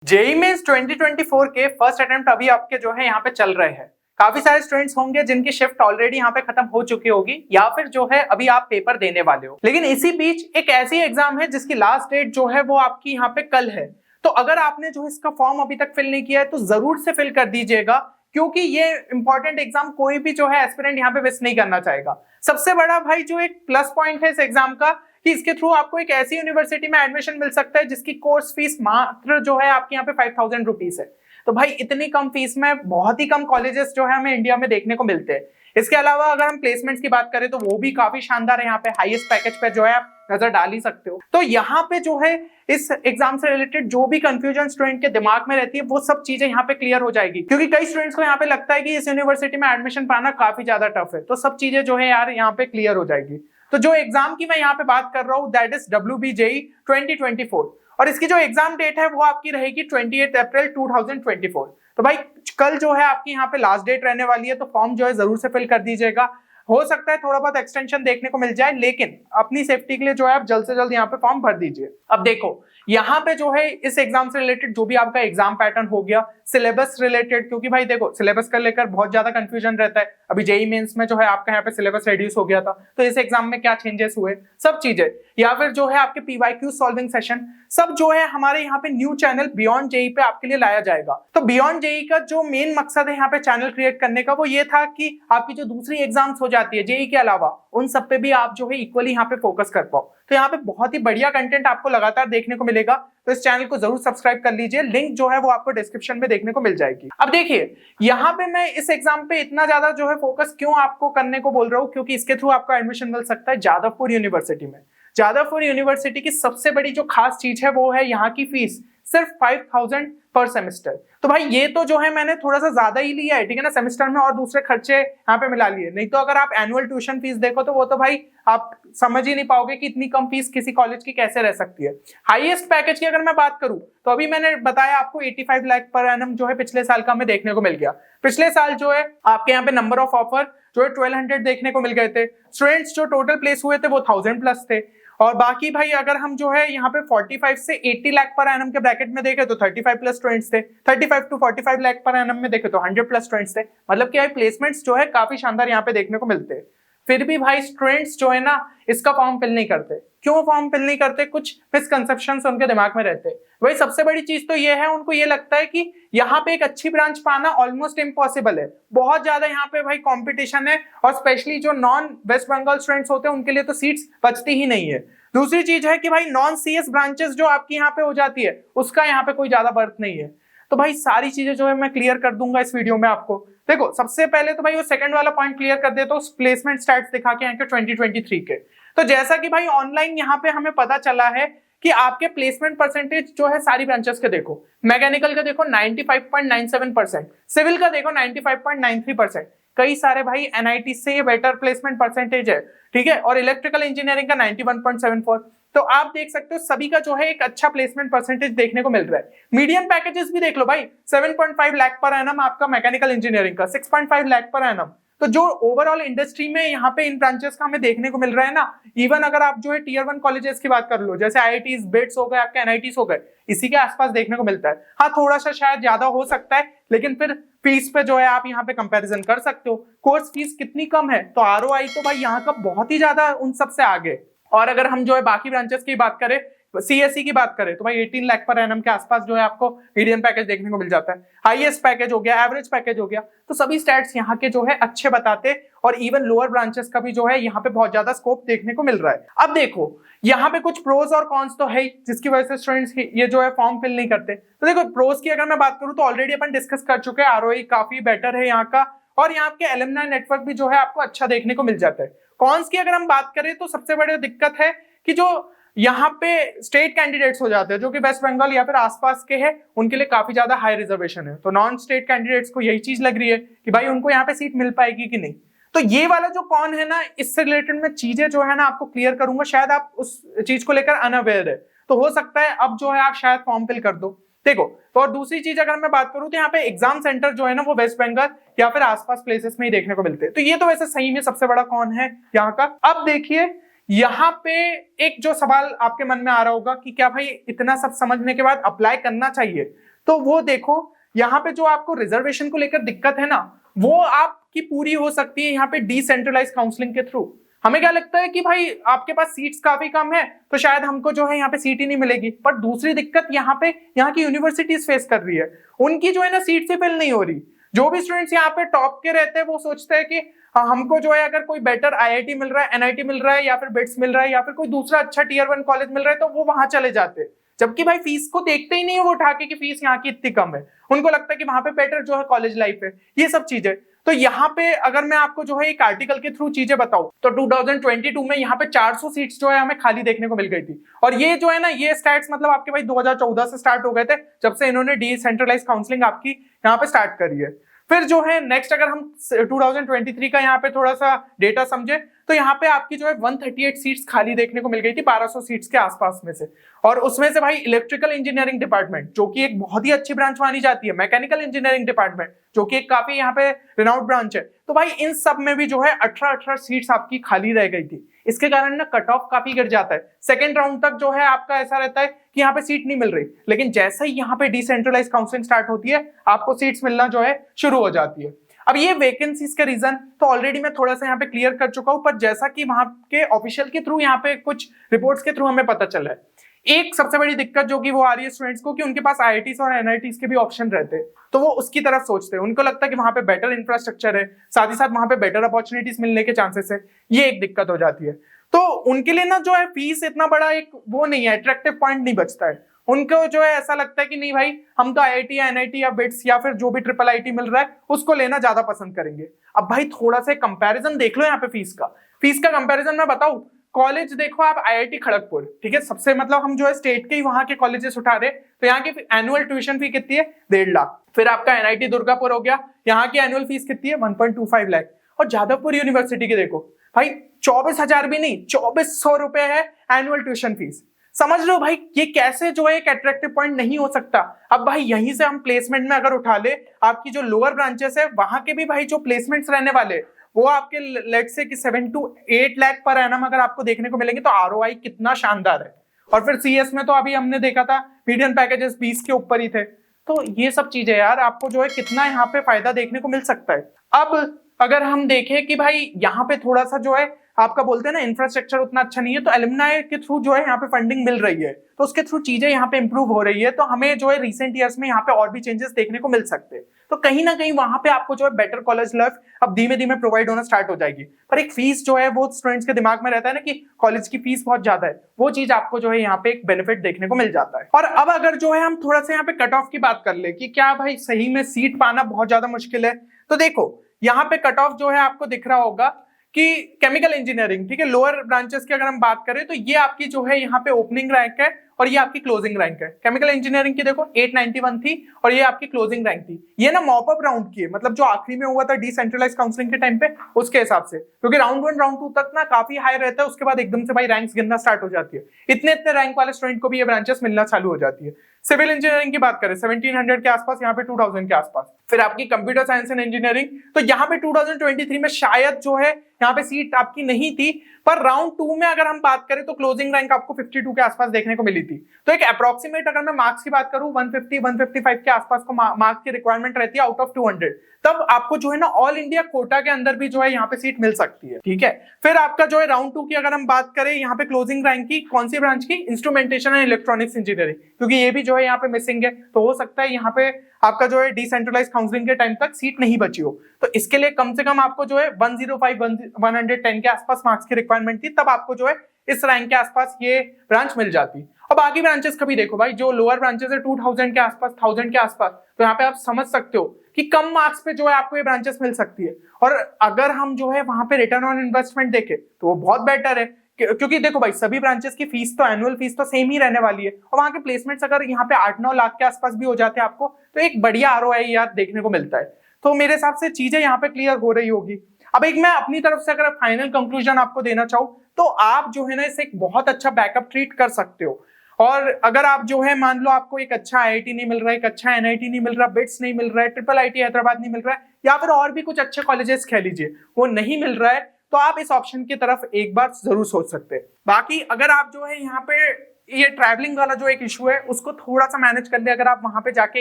JEE mains 2024 के first attempt अभी आपके जो है यहाँ पे चल रहे हैं। काफी सारे स्टूडेंट्स होंगे जिनकी शिफ्ट ऑलरेडी यहाँ पे खत्म हो चुकी होगी या फिर जो है अभी आप पेपर देने वाले हो, लेकिन इसी बीच एक ऐसी एग्जाम है जिसकी लास्ट डेट जो है वो आपकी यहाँ पे कल है। तो अगर आपने जो इसका फॉर्म अभी तक फिल नहीं किया है तो जरूर से फिल कर दीजिएगा, क्योंकि ये इंपॉर्टेंट एग्जाम कोई भी जो है एस्पिरेंट यहाँ पे मिस नहीं करना चाहेगा। सबसे बड़ा भाई जो एक प्लस पॉइंट है इस एग्जाम का कि इसके थ्रू आपको एक ऐसी यूनिवर्सिटी में एडमिशन मिल सकता है जिसकी कोर्स फीस मात्र जो है आपके यहाँ पे 5000 रुपीज है। तो भाई इतनी कम फीस में बहुत ही कम कॉलेजेस जो है हमें इंडिया में देखने को मिलते हैं। इसके अलावा अगर हम प्लेसमेंट्स की बात करें तो वो भी काफी शानदार है। यहाँ पे हाईएस्ट पैकेज पे जो है आप नजर डाल ही सकते हो। तो यहाँ पे जो है इस एग्जाम से रिलेटेड जो भी कंफ्यूजन स्टूडेंट के दिमाग में रहती है वो सब चीजें यहाँ पे क्लियर हो जाएगी, क्योंकि कई स्टूडेंट्स को यहाँ पे लगता है कि इस यूनिवर्सिटी में एडमिशन पाना काफी ज्यादा टफ है। तो सब चीजें जो है यार यहाँ पे क्लियर हो जाएगी। तो जो एग्जाम की मैं यहाँ पे बात कर रहा हूँ दैट इज WBJEE 2024 और इसकी जो एग्जाम डेट है वो आपकी रहेगी 28 अप्रैल 2024। तो भाई कल जो है आपकी यहाँ पे लास्ट डेट रहने वाली है, तो फॉर्म जो है जरूर से फिल कर दीजिएगा। हो सकता है थोड़ा बहुत एक्सटेंशन देखने को मिल जाए, लेकिन अपनी सेफ्टी के लिए जो है आप जल्द से जल्द यहाँ पे फॉर्म भर दीजिए। अब देखो यहाँ पे जो है इस एग्जाम से रिलेटेड जो भी आपका एग्जाम पैटर्न हो गया, सिलेबस रिलेटेड, क्योंकि भाई देखो सिलेबस का लेकर बहुत ज्यादा कंफ्यूजन रहता है। अभी जेईई मेंस में जो है आपका यहाँ पे सिलेबस रिड्यूस हो गया था, तो इस एग्जाम में क्या चेंजेस हुए सब चीजें, या फिर जो है आपके पीवाईक्यू सॉल्विंग सेशन, सब जो है हमारे यहाँ पे न्यू चैनल बियॉन्ड जेईई पे आपके लिए लाया जाएगा। तो बियॉन्ड जेईई का जो मेन मकसद है यहाँ पे चैनल क्रिएट करने का वो ये था कि आपकी जो दूसरी एग्जाम्स हो जाती है जेईई के अलावा उन सब पे भी आप जो है इक्वली यहाँ पे फोकस कर पाओ। तो यहाँ पे बहुत ही बढ़िया कंटेंट आपको लगातार देखने को मिलेगा, तो इस चैनल को जरूर सब्सक्राइब कर लीजिए। लिंक जो है वो आपको डिस्क्रिप्शन में देखने को मिल जाएगी। अब देखिए यहाँ पे मैं इस एग्जाम पे इतना ज्यादा जो है फोकस क्यों आपको करने को बोल रहा हूँ, क्योंकि इसके थ्रू आपको एडमिशन मिल सकता है जादवपुर यूनिवर्सिटी में। जादवपुर यूनिवर्सिटी की सबसे बड़ी जो खास चीज है वो है यहाँ की फीस सिर्फ 5000 पर सेमेस्टर। तो भाई ये तो जो है मैंने थोड़ा सा ज्यादा ही लिया है, ठीक है ना, सेमेस्टर में और दूसरे खर्चे यहाँ पे मिला लिए। नहीं तो अगर आप एनुअल ट्यूशन फीस देखो तो वो तो भाई आप समझ ही नहीं पाओगे कि इतनी कम फीस किसी कॉलेज की कैसे रह सकती है। हाईएस्ट पैकेज की अगर मैं बात करूं तो अभी मैंने बताया आपको 85 लाख पर एनम जो है पिछले साल का हमें देखने को मिल गया। पिछले साल जो है आपके यहाँ पे नंबर ऑफ ऑफर जो है 1200 देखने को मिल गए थे। स्टूडेंट्स जो टोटल प्लेस हुए थे वो 1000 प्लस थे। और बाकी भाई अगर हम जो है यहाँ पे 45 से 80 लाख पर एनम के ब्रैकेट में देखे तो 35 प्लस स्टूडेंट्स थे। 35 टू 45 लाख पर एनम में देखे तो 100 प्लस स्टूडेंट्स थे। मतलब कि भाई प्लेसमेंट्स जो है काफी शानदार यहाँ पे देखने को मिलते हैं। फिर भी भाई स्टूडेंट्स जो है ना इसका फॉर्म फिल नहीं करते। क्यों फॉर्म फिल नहीं करते? कुछ मिसकंसेप्शंस उनके दिमाग में रहते हैं। भाई सबसे बड़ी चीज तो ये है, उनको ये लगता है कि यहाँ पे एक अच्छी ब्रांच पाना ऑलमोस्ट इम्पॉसिबल है। बहुत ज्यादा यहाँ पे भाई कंपटीशन है और स्पेशली जो नॉन वेस्ट बंगाल स्टूडेंट्स होते हैं उनके लिए तो सीट्स बचती ही नहीं है। दूसरी चीज है कि भाई नॉन सीएस ब्रांचेस जो आपकी यहाँ पे हो जाती है उसका यहाँ पे कोई ज्यादा बर्थ नहीं है। तो भाई सारी चीजें जो है मैं क्लियर कर दूंगा इस वीडियो में आपको। देखो सबसे पहले तो भाई वो सेकंड वाला पॉइंट क्लियर कर देता हूँ, प्लेसमेंट स्टैट्स दिखा के यहाँ के 2023 के। तो जैसा कि भाई ऑनलाइन यहाँ पे हमें पता चला है कि आपके प्लेसमेंट परसेंटेज जो है सारी ब्रांचेस के देखो, मैकेनिकल का देखो 95.97%, सिविल का देखो 95.93%, कई सारे भाई एनआईटी से ये बेटर प्लेसमेंट परसेंटेज है, ठीक है, और इलेक्ट्रिकल इंजीनियरिंग का 91.74। तो आप देख सकते हो सभी का जो है एक अच्छा प्लेसमेंट परसेंटेज देखने को मिल रहा है। मीडियम पैकेजेस भी देख लो भाई, 7.5 लाख पर एनम आपका मैकेनिकल इंजीनियरिंग का, 6.5 लाख पर एनम। तो जो ओवरऑल इंडस्ट्री में यहाँ पे इन ब्रांचेस का हमें देखने को मिल रहा है ना, इवन अगर आप जो है टीयर 1 कॉलेजेस की बात कर लो जैसे आईआईटीज, बिट्स हो गए, आपके एनआईटीज हो गए, इसी के आसपास देखने को मिलता है। हाँ थोड़ा सा शायद ज्यादा हो सकता है, लेकिन फिर फीस पे जो है आप यहाँ पे कंपैरिजन कर सकते हो। कोर्स फीस कितनी कम है तो आरओआई तो भाई यहाँ का बहुत ही ज्यादा उन सबसे आगे। और अगर हम जो है बाकी ब्रांचेस की बात करें, सीएससी की बात करें तो भाई 18 लाख पर एनम के आसपास जो है आपको मीडियम पैकेज देखने को मिल जाता है। हाईएस्ट पैकेज हो गया, एवरेज पैकेज हो गया। तो सभी स्टैट्स यहाँ के जो है अच्छे बताते, और इवन लोअर ब्रांचेस का भी जो है यहाँ पे बहुत ज्यादा स्कोप देखने को मिल रहा है। अब देखो यहाँ पे कुछ प्रोज और कॉन्स तो है जिसकी वजह से स्टूडेंट्स ये जो है फॉर्म फिल नहीं करते। तो देखो प्रोज की अगर मैं बात करूँ तो ऑलरेडी अपन डिस्कस कर चुके हैं, आरओई काफी बेटर है यहाँ का, और यहाँ के एलुमनाई नेटवर्क भी जो है आपको अच्छा देखने को मिल जाता है। कॉन्स की अगर हम बात करें तो सबसे बड़ी दिक्कत है कि जो यहाँ पे स्टेट कैंडिडेट्स हो जाते हैं जो कि वेस्ट बंगाल या फिर आसपास के हैं, उनके लिए काफी ज्यादा हाई रिजर्वेशन है। तो नॉन स्टेट कैंडिडेट्स को यही चीज लग रही है कि भाई उनको यहाँ पे सीट मिल पाएगी कि नहीं। तो ये वाला जो कौन है ना, इससे रिलेटेड में चीजें जो है ना आपको क्लियर करूंगा, शायद आप उस चीज को लेकर अनअवेयर है, तो हो सकता है अब जो है आप शायद फॉर्म फिल कर दो। देखो तो और दूसरी चीज अगर मैं बात करूं तो यहाँ पे एग्जाम सेंटर जो है ना वो वेस्ट बंगाल या फिर आसपास प्लेसेस में ही देखने को मिलते हैं। तो ये तो वैसे सही में सबसे बड़ा कौन है यहाँ का। अब देखिए यहाँ पे एक जो सवाल आपके मन में आ रहा होगा कि क्या भाई इतना सब समझने के बाद अप्लाई करना चाहिए, तो वो देखो, यहाँ पे जो आपको रिजर्वेशन को लेकर दिक्कत है ना, वो आपकी पूरी हो सकती है यहाँ पे डिसेंट्रलाइज काउंसलिंग के थ्रू। हमें क्या लगता है कि भाई आपके पास सीट्स काफी कम है तो शायद हमको जो है यहाँ पे सीट ही नहीं मिलेगी, पर दूसरी दिक्कत यहाँ पे यहाँ की यूनिवर्सिटीज फेस कर रही है, उनकी जो है ना सीट ही फिल नहीं हो रही। जो भी स्टूडेंट्स यहाँ पे टॉप के रहते हैं वो सोचते हैं कि हमको जो है अगर कोई बेटर आईआईटी मिल रहा है, एनआईटी मिल रहा है, या फिर बिट्स मिल रहा है, या फिर कोई दूसरा अच्छा टियर 1 कॉलेज मिल रहा है, तो वो वहां चले जाते हैं। जबकि भाई फीस को देखते ही नहीं है वो उठा के कि फीस यहाँ की इतनी कम है, उनको लगता है कि वहां पे बेटर जो है कॉलेज लाइफ है, ये सब चीजें। तो यहाँ पे अगर मैं आपको जो है एक आर्टिकल के थ्रू चीजें बताऊं तो 2022 में यहाँ पे 400 सीट्स जो है हमें खाली देखने को मिल गई थी। और ये जो है ना, ये स्टैट्स मतलब आपके भाई 2014 से स्टार्ट हो गए थे, जब से इन्होंने डिसेंट्रलाइज काउंसलिंग आपकी यहाँ पे स्टार्ट करी है। फिर जो है नेक्स्ट, अगर हम 2023 का यहाँ पे थोड़ा सा डेटा समझे तो यहाँ पे आपकी जो है 138 सीट्स खाली देखने को मिल गई थी 1200 सीट्स के आसपास में से। और उसमें से भाई इलेक्ट्रिकल इंजीनियरिंग डिपार्टमेंट, जो कि एक बहुत ही अच्छी ब्रांच मानी जाती है, मैकेनिकल इंजीनियरिंग डिपार्टमेंट, जो कि एक काफी यहाँ पे रिनाउंड ब्रांच है, तो भाई इन सब में भी जो है 18 सीट्स आपकी खाली रह गई थी। इसके कारण ना कट ऑफ काफी गिर जाता है, सेकंड राउंड तक जो है आपका ऐसा रहता है कि यहाँ पे सीट नहीं मिल रही, लेकिन जैसे ही यहाँ पे डिसेंट्रलाइज काउंसलिंग स्टार्ट होती है आपको सीट्स मिलना जो है शुरू हो जाती है। अब ये वैकेंसीज के रीजन तो ऑलरेडी मैं थोड़ा सा यहाँ पे क्लियर कर चुका हूं, पर जैसा कि वहां के ऑफिशियल के थ्रू यहाँ पे कुछ रिपोर्ट्स के थ्रू हमें पता चला है, एक सबसे बड़ी दिक्कत जो कि वो आ रही है स्टूडेंट्स को कि उनके पास आईआईटीज और एनआईटीज के भी ऑप्शन रहते हैं, तो वो उसकी तरफ सोचते हैं। उनको लगता है कि वहां पे बेटर इंफ्रास्ट्रक्चर है, साथ ही साथ वहां पे बेटर अपॉर्चुनिटीज मिलने के चांसेस है, ये एक दिक्कत हो जाती है। तो उनके लिए ना जो है फीस इतना बड़ा एक वो नहीं है, अट्रैक्टिव पॉइंट नहीं बचता है। उनको जो है ऐसा लगता है कि नहीं भाई, हम तो आईआईटी या एनआईटी या बिट्स या फिर जो भी ट्रिपल आईटी मिल रहा है उसको लेना ज्यादा पसंद करेंगे। अब भाई थोड़ा सा कंपैरिजन देख लो यहाँ पे फीस का कंपैरिजन मैं बताऊं, कॉलेज देखो आप, आईआईटी खड़गपुर, ठीक है, सबसे मतलब हम जो है स्टेट के ही वहां के कॉलेजेस उठा रहे, तो यहाँ की एनुअल ट्यूशन फी कितनी है, 1.5 लाख। फिर आपका एनआईटी दुर्गापुर हो गया, यहाँ की एनुअल फीस कितनी है, 1.25 लाख। और जादवपुर यूनिवर्सिटी की देखो भाई, 24,000 भी नहीं, 2400 रुपए है एनुअल ट्यूशन फीस। समझ लो भाई ये कैसे जो है एक अट्रैक्टिव पॉइंट नहीं हो सकता। अब भाई यहीं से हम प्लेसमेंट में अगर उठा ले, आपकी जो लोअर ब्रांचेस है वहां के भी भाई जो प्लेसमेंट्स रहने वाले वो आपके लेट्स से कि 7 to 8 लाख पर एनम अगर आपको देखने को मिलेंगे, तो आरओआई कितना शानदार है। और फिर सीएस में तो अभी हमने देखा था मीडियन पैकेजेस 20 के ऊपर ही थे। तो ये सब चीजें यार आपको जो है कितना यहाँ पे फायदा देखने को मिल सकता है। अब अगर हम देखें कि भाई यहाँ पे थोड़ा सा जो है आपका बोलते हैं ना इंफ्रास्ट्रक्चर उतना अच्छा नहीं है, तो एलुमनाई के थ्रू जो है यहाँ पे फंडिंग मिल रही है, तो उसके थ्रू चीजें यहाँ पे इंप्रूव हो रही है। तो हमें जो है रिसेंट ईयर्स में यहाँ पे और भी चेंजेस देखने को मिल सकते हैं। तो कहीं ना कहीं वहां पे आपको जो है बेटर कॉलेज लाइफ अब धीमे धीमे प्रोवाइड होना स्टार्ट हो जाएगी। पर एक फीस जो है वो स्टूडेंट्स के दिमाग में रहता है ना कि कॉलेज की फीस बहुत ज्यादा है, वो चीज आपको जो है यहाँ पे एक बेनिफिट देखने को मिल जाता है। और अब अगर जो है हम थोड़ा सा यहाँ पे कट ऑफ की बात कर ले कि क्या भाई सही में सीट पाना बहुत ज्यादा मुश्किल है, तो देखो यहाँ पे कट ऑफ जो है आपको दिख रहा होगा कि केमिकल इंजीनियरिंग, ठीक है, लोअर ब्रांचेस की अगर हम बात करें तो ये आपकी जो है यहाँ पे ओपनिंग रैंक है और ये आपकी क्लोजिंग रैंक है। केमिकल इंजीनियरिंग की देखो 891 थी और ये आपकी क्लोजिंग रैंक थी। ये ना मॉप अप राउंड की है, मतलब जो आखिरी में हुआ था डिसेंट्रलाइज काउंसलिंग के टाइम पे उसके हिसाब से, क्योंकि राउंड 1 राउंड 2 तक ना काफी हाई रहता है, उसके बाद एकदम से भाई रैंक्स गिरना स्टार्ट हो जाती है। इतने इतने रैंक वाले स्टूडेंट को भी ये ब्रांचेस मिलना चालू हो जाती है। सिविल इंजीनियरिंग की बात करें 1700 के आसपास, यहाँ पे 2000 के आसपास। फिर आपकी कंप्यूटर साइंस एंड इंजीनियरिंग, तो यहाँ पे 2023 में शायद जो है यहाँ पे सीट आपकी नहीं थी, पर राउंड 2 में अगर हम बात करें तो क्लोजिंग रैंक आपको 52 के आसपास देखने को मिली थी। तो एक अप्रोक्सीमेट अगर मैं मार्क्स की बात करूं 150 155 के आसपास को मार्क्स की रिक्वायरमेंट रहती है आउट ऑफ 200, तब आपको जो है ना ऑल इंडिया कोटा के अंदर भी जो है यहाँ पे सीट मिल सकती है, ठीक है। फिर आपका जो है राउंड 2 की अगर हम बात करें यहाँ पे क्लोजिंग रैंक की, कौन सी ब्रांच की, इंस्ट्रूमेंटेशन एंड इलेक्ट्रॉनिक्स इंजीनियरिंग, क्योंकि ये भी जो है यहाँ पे मिसिंग है, तो हो सकता है यहाँ पे आपका जो है डिसेंट्रलाइज काउंसलिंग के टाइम तक सीट नहीं बची हो। तो इसके लिए कम से कम आपको जो है 105 110 के आसपास मार्क्स की रिक्वायरमेंट थी, तब आपको जो है इस रैंक के आसपास ये ब्रांच मिल जाती। अब बाकी ब्रांचेस कभी देखो भाई, जो लोअर ब्रांचेस है 2000 के आसपास, 1000 के आसपास, तो यहाँ पे आप समझ सकते हो कि कम मार्क्स पे जो है आपको ये ब्रांचेस मिल सकती है। और अगर हम जो है वहां पे रिटर्न ऑन इन्वेस्टमेंट देखें तो वो बहुत बेटर है, क्योंकि देखो भाई सभी ब्रांचेस की फीस तो एनुअल फीस तो सेम ही रहने वाली है, और वहां के प्लेसमेंट्स अगर यहाँ पे 8-9 लाख के आसपास भी हो जाते हैं आपको, तो एक बढ़िया आरओआई यार देखने को मिलता है। तो मेरे हिसाब से चीजें यहाँ पे क्लियर हो रही होगी। अब एक मैं अपनी तरफ से अगर फाइनल कंक्लूजन आपको देना चाहूँ, तो आप जो है ना इसे एक बहुत अच्छा बैकअप ट्रीट कर सकते हो। और अगर आप जो है मान लो आपको एक अच्छा आईआईटी नहीं मिल रहा है, एक अच्छा एनआईटी नहीं मिल रहा, बिट्स नहीं मिल रहा है, ट्रिपल आईटी हैदराबाद नहीं मिल रहा है, या फिर और भी कुछ अच्छे कॉलेजेस कह लीजिए, वो नहीं मिल रहा है, तो आप इस ऑप्शन की तरफ एक बार जरूर सोच सकते हैं। बाकी अगर आप जो है यहाँ पे ये ट्रैवलिंग वाला जो एक इशू है उसको थोड़ा सा मैनेज करने अगर आप वहां पे जाके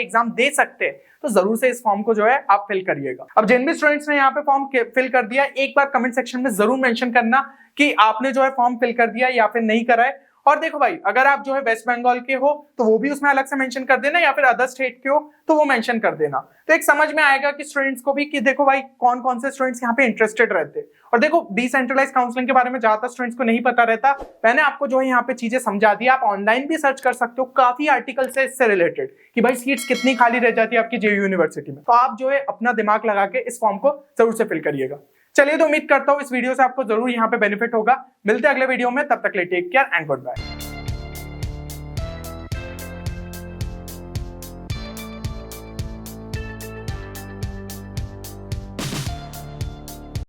एग्जाम दे सकते हैं तो जरूर से इस फॉर्म को जो है आप फिल करिएगा। अब जिन भी स्टूडेंट्स ने यहाँ पे फॉर्म फिल कर दिया, एक बार कमेंट सेक्शन में जरूर मेंशन करना कि आपने जो है फॉर्म फिल कर दिया या फिर नहीं करा है। और देखो भाई, अगर आप जो है वेस्ट बंगाल के हो तो वो भी उसमें अलग से मेंशन कर देना, या फिर अदर स्टेट के हो तो वो मेंशन कर देना। तो एक समझ में आएगा कि स्टूडेंट्स को भी कि देखो भाई कौन कौन से स्टूडेंट्स यहाँ पे इंटरेस्टेड रहते हैं। और देखो डिसेंट्रलाइज काउंसलिंग के बारे में ज्यादातर स्टूडेंट्स को नहीं पता रहता, मैंने आपको जो है यहाँ पे चीजें समझा दी। आप ऑनलाइन भी सर्च कर सकते हो, काफी आर्टिकल्स है इससे रिलेटेड कि भाई सीट्स कितनी खाली रह जाती है आपकी जेयू यूनिवर्सिटी में। तो आप जो है अपना दिमाग लगा के इस फॉर्म को जरूर से फिल करिएगा। चलिए, तो उम्मीद करता हूँ इस वीडियो से आपको जरूर यहाँ पे बेनिफिट होगा। मिलते हैं अगले वीडियो में, तब तक के लिए take care and good bye.